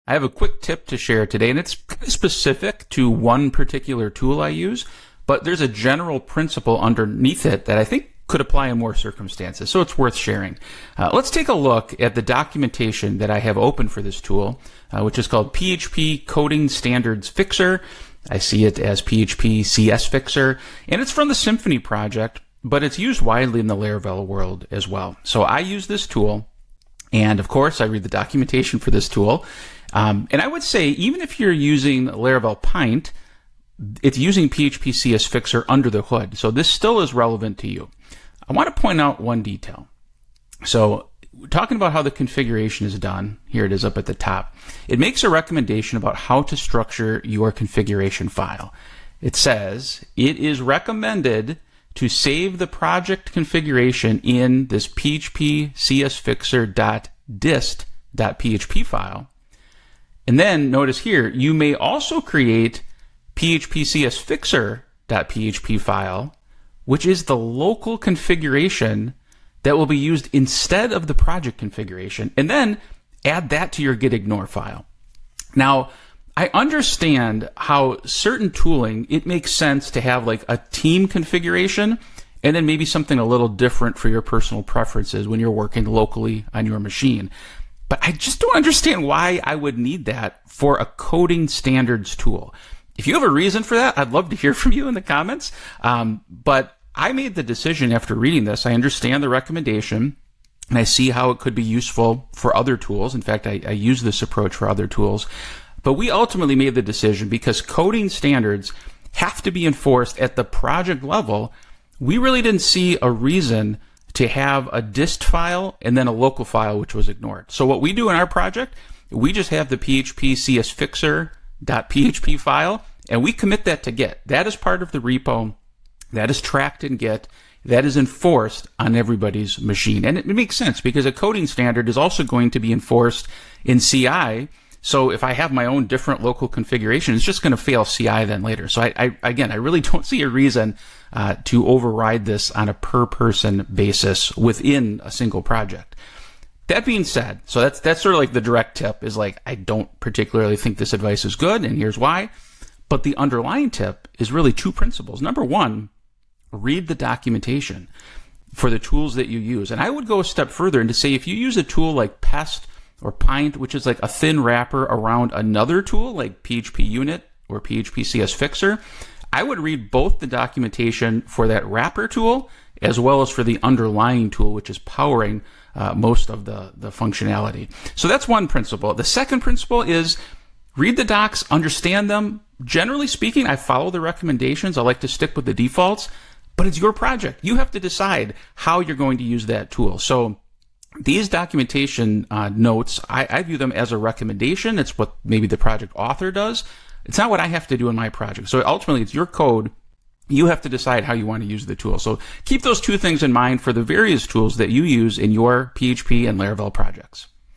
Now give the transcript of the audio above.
I have a quick tip to share today, and it's kind of specific to one particular tool I use, but there's a general principle underneath it that I think could apply in more circumstances, so it's worth sharing. Let's take a look at the documentation that I have open for this tool, which is called PHP Coding Standards Fixer. I see it as PHP CS Fixer, and it's from the Symfony project, but it's used widely in the Laravel world as well. So I use this tool, and of course I read the documentation for this tool. And I would say, even if you're using Laravel Pint, it's using PHP CS Fixer under the hood. So this still is relevant to you. I want to point out one detail. So talking about how the configuration is done, here it is up at the top. It makes a recommendation about how to structure your configuration file. It says it is recommended to save the project configuration in this PHP CS Fixer.dist.php file. And then notice here, you may also create PHP CS Fixer.php file, which is the local configuration that will be used instead of the project configuration, and then add that to your gitignore file. Now, I understand how certain tooling, it makes sense to have like a team configuration and then maybe something a little different for your personal preferences when you're working locally on your machine. But I just don't understand why I would need that for a coding standards tool. If you have a reason for that, I'd love to hear from you in the comments. But I made the decision after reading this. I understand the recommendation, and I see how it could be useful for other tools. In fact, I use this approach for other tools. But we ultimately made the decision because coding standards have to be enforced at the project level. We really didn't see a reason to have a dist file and then a local file, which was ignored. So what we do in our project, we just have the PHP CS Fixer.php file, and we commit that to Git. That is part of the repo. That is tracked in Git. That is enforced on everybody's machine. And it makes sense because a coding standard is also going to be enforced in CI. So if I have my own different local configuration, it's just going to fail CI then later. So I really don't see a reason to override this on a per person basis within a single project. That being said, so that's sort of like the direct tip is like, I don't particularly think this advice is good, and here's why. But the underlying tip is really two principles. Number one, read the documentation for the tools that you use. And I would go a step further and to say if you use a tool like Pest or Pint, which is like a thin wrapper around another tool like PHP Unit or PHP CS Fixer, I would read both the documentation for that wrapper tool as well as for the underlying tool, which is powering most of the functionality. So that's one principle. The second principle is read the docs, understand them. Generally speaking, I follow the recommendations. I like to stick with the defaults, but it's your project. You have to decide how you're going to use that tool. So these documentation notes, I view them as a recommendation. It's what maybe the project author does. It's not what I have to do in my project. So ultimately, it's your code. You have to decide how you want to use the tool. So keep those two things in mind for the various tools that you use in your PHP and Laravel projects.